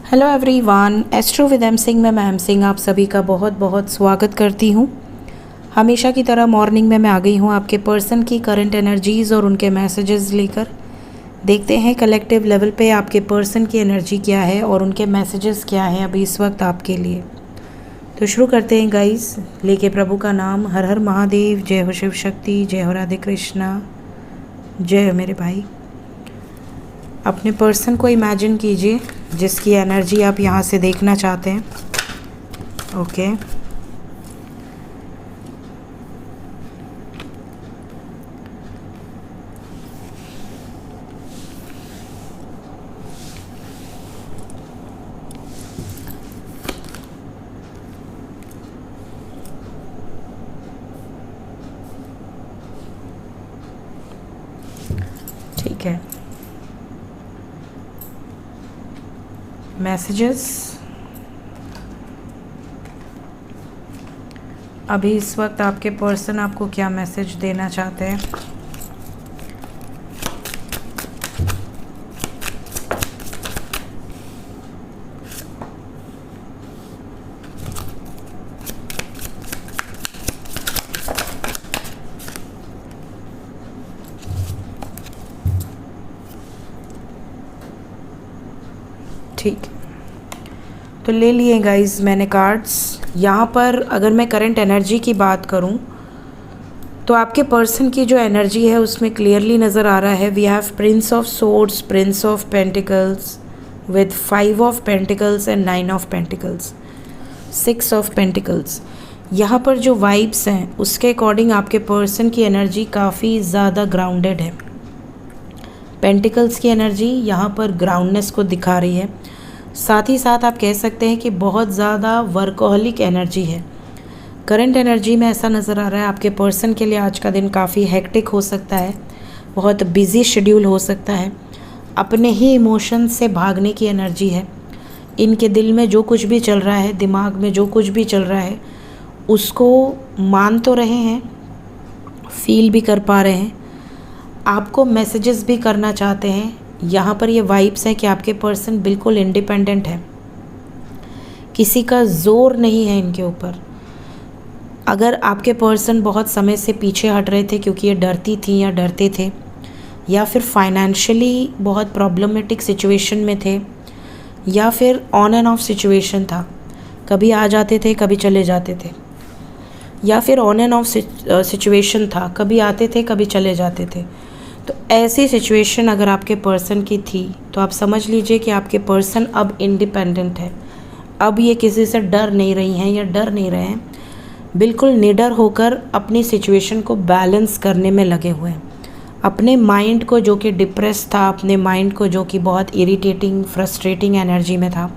Hello everyone, astro with M Singh में मैं M Singh आप सभी का बहुत बहुत स्वागत करती हूँ। हमेशा की तरह मॉर्निंग में मैं आ गई हूँ आपके पर्सन की करंट एनर्जीज़ और उनके मैसेजेस लेकर। देखते हैं कलेक्टिव लेवल पे आपके पर्सन की एनर्जी क्या है और उनके मैसेजेस क्या हैं अभी इस वक्त आपके लिए। तो शुरू करते हैं गाइस, लेके प्रभु का नाम। हर हर महादेव, जय हो शिव शक्ति, जय हो राधे कृष्णा, जय हो मेरे भाई। अपने पर्सन को इमेजिन कीजिए जिसकी एनर्जी आप यहाँ से देखना चाहते हैं। ओके, ठीक है। मैसेजेस अभी इस वक्त आपके पर्सन आपको क्या मैसेज देना चाहते हैं। ठीक, तो ले लिए गाइस मैंने कार्ड्स। यहाँ पर अगर मैं करंट एनर्जी की बात करूँ तो आपके पर्सन की जो एनर्जी है उसमें क्लियरली नज़र आ रहा है we have prince of swords, prince of pentacles with 5 of pentacles and 9 of pentacles, 6 of pentacles. यहाँ पर जो वाइब्स हैं उसके अकॉर्डिंग आपके पर्सन की एनर्जी काफ़ी ज़्यादा ग्राउंडेड है। पेंटिकल्स की एनर्जी यहाँ पर ग्राउंडनेस को दिखा रही है। साथ ही साथ आप कह सकते हैं कि बहुत ज़्यादा वर्कोहलिक एनर्जी है। करंट एनर्जी में ऐसा नज़र आ रहा है आपके पर्सन के लिए आज का दिन काफ़ी हेक्टिक हो सकता है, बहुत बिजी शेड्यूल हो सकता है। अपने ही इमोशन से भागने की एनर्जी है। इनके दिल में जो कुछ भी चल रहा है, दिमाग में जो कुछ भी चल रहा है, उसको मान तो रहे हैं, फील भी कर पा रहे हैं, आपको मैसेजेस भी करना चाहते हैं। यहाँ पर ये वाइब्स हैं कि आपके पर्सन बिल्कुल इंडिपेंडेंट है, किसी का ज़ोर नहीं है इनके ऊपर। अगर आपके पर्सन बहुत समय से पीछे हट रहे थे क्योंकि ये डरती थी या डरते थे, या फिर फाइनेंशियली बहुत प्रॉब्लमेटिक सिचुएशन में थे, या फिर ऑन एंड ऑफ सिचुएशन था, कभी आ जाते थे कभी चले जाते थे, या फिर ऑन एंड ऑफ सिचुएशन था, कभी आते थे कभी चले जाते थे, तो ऐसी सिचुएशन अगर आपके पर्सन की थी तो आप समझ लीजिए कि आपके पर्सन अब इंडिपेंडेंट है। अब ये किसी से डर नहीं रही हैं या डर नहीं रहे हैं, बिल्कुल निडर होकर अपनी सिचुएशन को बैलेंस करने में लगे हुए हैं। अपने माइंड को जो कि डिप्रेस था, अपने माइंड को जो कि बहुत इरिटेटिंग फ्रस्ट्रेटिंग एनर्जी में था,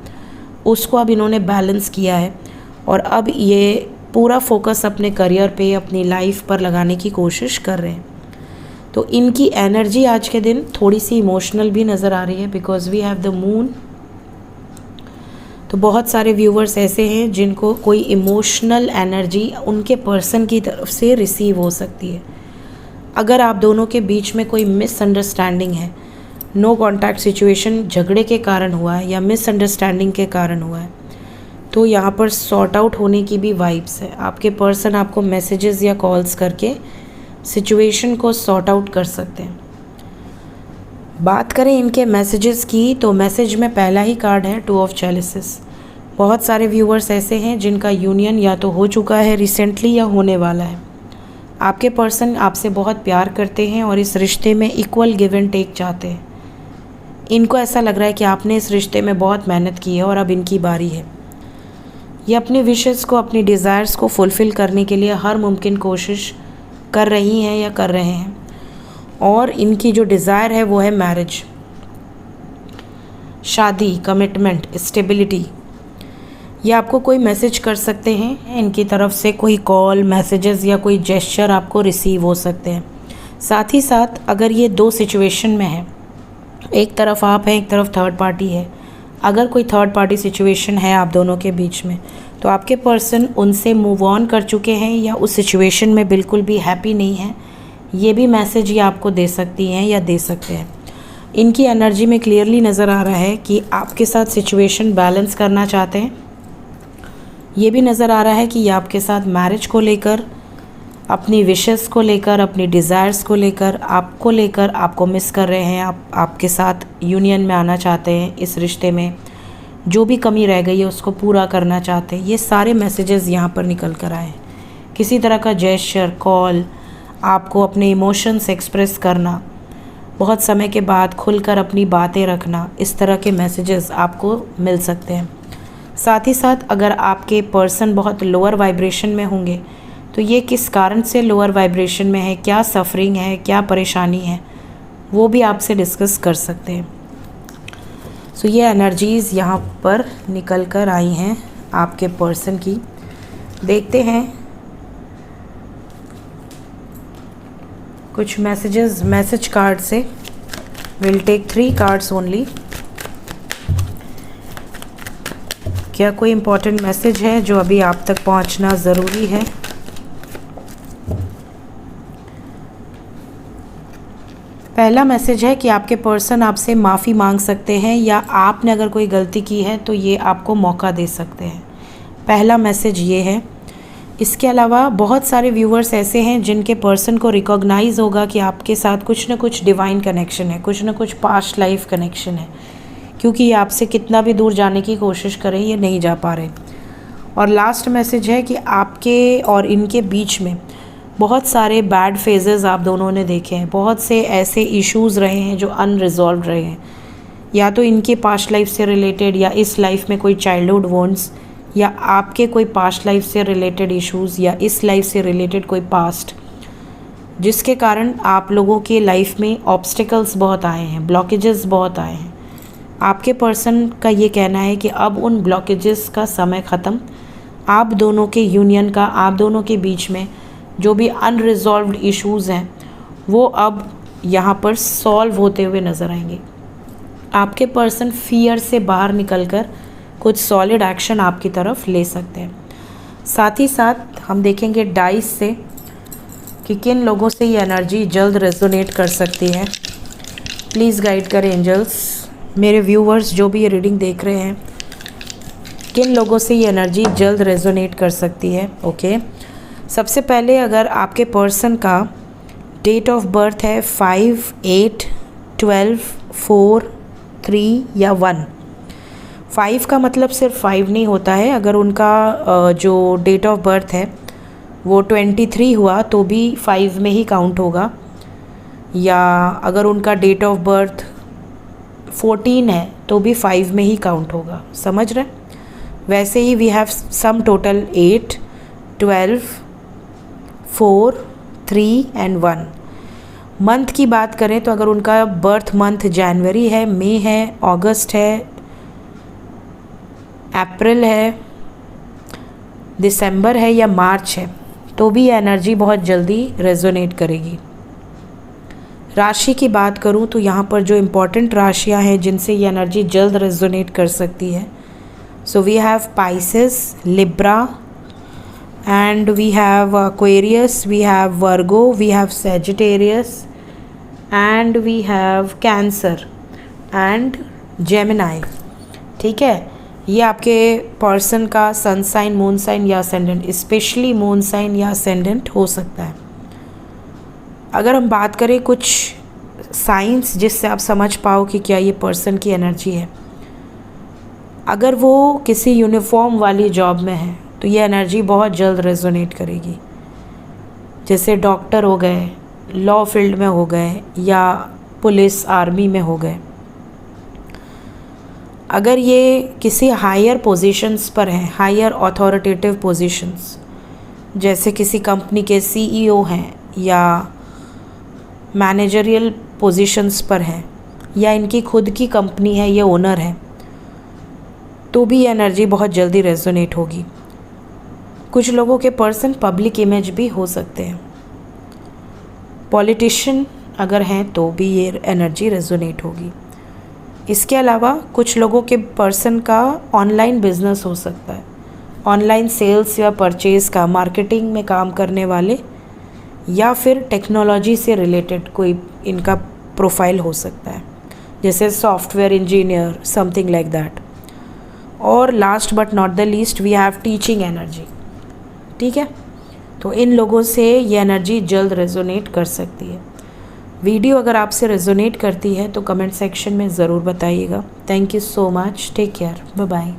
उसको अब इन्होंने बैलेंस किया है और अब ये पूरा फोकस अपने करियर पे, अपनी लाइफ पर लगाने की कोशिश कर रहे हैं। तो इनकी एनर्जी आज के दिन थोड़ी सी इमोशनल भी नज़र आ रही है because we have the moon. तो बहुत सारे व्यूवर्स ऐसे हैं जिनको कोई इमोशनल एनर्जी उनके पर्सन की तरफ से रिसीव हो सकती है। अगर आप दोनों के बीच में कोई मिसअंडरस्टैंडिंग है, नो कॉन्टैक्ट सिचुएशन झगड़े के कारण हुआ है या मिसअंडरस्टैंडिंग के कारण हुआ है, तो यहाँ पर सॉर्ट आउट होने की भी वाइब्स है। आपके पर्सन आपको मैसेजेस या कॉल्स करके सिचुएशन को सॉर्ट आउट कर सकते हैं। बात करें इनके मैसेजेस की तो मैसेज में पहला ही कार्ड है 2 ऑफ चैलिसेस। बहुत सारे व्यूवर्स ऐसे हैं जिनका यूनियन या तो हो चुका है रिसेंटली या होने वाला है। आपके पर्सन आपसे बहुत प्यार करते हैं और इस रिश्ते में इक्वल गिव एंड टेक चाहते हैं। इनको ऐसा लग रहा है कि आपने इस रिश्ते में बहुत मेहनत की है और अब इनकी बारी है। ये अपने विशेस को, अपनी डिज़ायर्स को फुलफ़िल करने के लिए हर मुमकिन कोशिश कर रही हैं या कर रहे हैं। और इनकी जो डिज़ायर है वो है मैरिज, शादी, कमिटमेंट, स्टेबिलिटी। ये आपको कोई मैसेज कर सकते हैं, इनकी तरफ से कोई कॉल, मैसेजेस या कोई जेस्चर आपको रिसीव हो सकते हैं। साथ ही साथ अगर ये 2 सिचुएशन में है, एक तरफ आप हैं, एक तरफ थर्ड पार्टी है, अगर कोई थर्ड पार्टी सिचुएशन है आप दोनों के बीच में, तो आपके पर्सन उनसे मूव ऑन कर चुके हैं या उस सिचुएशन में बिल्कुल भी हैप्पी नहीं है। ये भी मैसेज ये आपको दे सकती हैं या दे सकते हैं। इनकी एनर्जी में क्लियरली नज़र आ रहा है कि आपके साथ सिचुएशन बैलेंस करना चाहते हैं। ये भी नज़र आ रहा है कि ये आपके साथ मैरिज को लेकर, अपनी विशेस को लेकर, अपनी डिज़ायर्स को लेकर, आपको मिस कर रहे हैं। आपके साथ यूनियन में आना चाहते हैं। इस रिश्ते में जो भी कमी रह गई है उसको पूरा करना चाहते हैं। ये सारे मैसेजेस यहाँ पर निकल कर आए हैं। किसी तरह का जेस्चर, कॉल, आपको अपने इमोशंस एक्सप्रेस करना, बहुत समय के बाद खुलकर अपनी बातें रखना, इस तरह के मैसेजेस आपको मिल सकते हैं। साथ ही साथ अगर आपके पर्सन बहुत लोअर वाइब्रेशन में होंगे तो ये किस कारण से लोअर वाइब्रेशन में है, क्या सफरिंग है, क्या परेशानी है, वो भी आपसे डिस्कस कर सकते हैं। सो ये एनर्जीज़ यहाँ पर निकल कर आई हैं आपके पर्सन की। देखते हैं कुछ मैसेजेस मैसेज कार्ड से। Will take 3 cards only. क्या कोई इम्पोर्टेंट मैसेज है जो अभी आप तक पहुंचना ज़रूरी है? पहला मैसेज है कि आपके पर्सन आपसे माफ़ी मांग सकते हैं, या आपने अगर कोई गलती की है तो ये आपको मौका दे सकते हैं। पहला मैसेज ये है। इसके अलावा बहुत सारे व्यूअर्स ऐसे हैं जिनके पर्सन को रिकॉग्नाइज़ होगा कि आपके साथ कुछ ना कुछ डिवाइन कनेक्शन है, कुछ ना कुछ पास्ट लाइफ कनेक्शन है, क्योंकि ये आपसे कितना भी दूर जाने की कोशिश करें ये नहीं जा पा रहे। और लास्ट मैसेज है कि आपके और इनके बीच में बहुत सारे बैड फेजेस आप दोनों ने देखे हैं। बहुत से ऐसे इश्यूज़ रहे हैं जो अनरिजॉल्व रहे हैं, या तो इनके पास्ट लाइफ से रिलेटेड, या इस लाइफ में कोई चाइल्डहुड वॉन्ट्स, या आपके कोई पास्ट लाइफ से रिलेटेड इश्यूज़, या इस लाइफ से रिलेटेड कोई पास्ट, जिसके कारण आप लोगों के लाइफ में ऑब्स्टिकल्स बहुत आए हैं, ब्लॉकेजेस बहुत आए हैं। आपके पर्सन का ये कहना है कि अब उन ब्लॉकेजेस का समय ख़त्म। आप दोनों के यूनियन का, आप दोनों के बीच में जो भी अनरिजॉल्व्ड इश्यूज़ हैं वो अब यहाँ पर सॉल्व होते हुए नज़र आएंगे। आपके पर्सन फियर से बाहर निकलकर कुछ सॉलिड एक्शन आपकी तरफ ले सकते हैं। साथ ही साथ हम देखेंगे डाइस से कि किन लोगों से ये एनर्जी जल्द रेजोनेट कर सकती है। प्लीज़ गाइड करें एंजल्स, मेरे व्यूवर्स जो भी ये रीडिंग देख रहे हैं, किन लोगों से ये एनर्जी जल्द रेजोनेट कर सकती है। ओके, सबसे पहले अगर आपके पर्सन का डेट ऑफ बर्थ है 5, 8, 12, 4, 3 या 1। 5 का मतलब सिर्फ 5 नहीं होता है। अगर उनका जो डेट ऑफ बर्थ है वो 23 हुआ तो भी 5 में ही काउंट होगा, या अगर उनका डेट ऑफ बर्थ 14 है तो भी 5 में ही काउंट होगा। समझ रहे? वैसे ही we have some total 8, 12, 4, 3 and 1। Month की बात करें तो अगर उनका बर्थ मंथ जनवरी है, मई है, अगस्त है, अप्रैल है, दिसंबर है या मार्च है, तो भी ये एनर्जी बहुत जल्दी रेजोनेट करेगी। राशि की बात करूं तो यहाँ पर जो इम्पोर्टेंट राशियाँ हैं जिनसे ये एनर्जी जल्द रेजोनेट कर सकती है, so we have Pisces, Libra, and we have Aquarius, we have Virgo, we have Sagittarius, and we have Cancer and Gemini। ठीक है, ये आपके पर्सन का सन साइन, मून साइन या असेंडेंट, स्पेशली मून साइन या असेंडेंट हो सकता है। अगर हम बात करें कुछ साइंस जिससे आप समझ पाओ कि क्या ये पर्सन की एनर्जी है, अगर वो किसी यूनिफॉर्म वाली जॉब में है तो ये एनर्जी बहुत जल्द रेजोनेट करेगी। जैसे डॉक्टर हो गए, लॉ फील्ड में हो गए, या पुलिस आर्मी में हो गए। अगर ये किसी हायर पोजीशंस पर हैं, हायर अथॉरिटेटिव पोजीशंस, जैसे किसी कंपनी के सीईओ हैं या मैनेजरियल पोजीशंस पर हैं, या इनकी खुद की कंपनी है, ये ओनर है, तो भी ये एनर्जी बहुत जल्दी रेजोनेट होगी। कुछ लोगों के पर्सन पब्लिक इमेज भी हो सकते हैं। पॉलिटिशियन अगर हैं तो भी ये एनर्जी रेजोनेट होगी। इसके अलावा कुछ लोगों के पर्सन का ऑनलाइन बिजनेस हो सकता है, ऑनलाइन सेल्स या परचेज़ का, मार्केटिंग में काम करने वाले, या फिर टेक्नोलॉजी से रिलेटेड कोई इनका प्रोफाइल हो सकता है। जैसे software engineer, something like that. और last but not the least we have teaching energy. ठीक है, तो इन लोगों से ये एनर्जी जल्द रेजोनेट कर सकती है। वीडियो अगर आपसे रेजोनेट करती है तो कमेंट सेक्शन में ज़रूर बताइएगा। Thank you so much, take care, bye bye.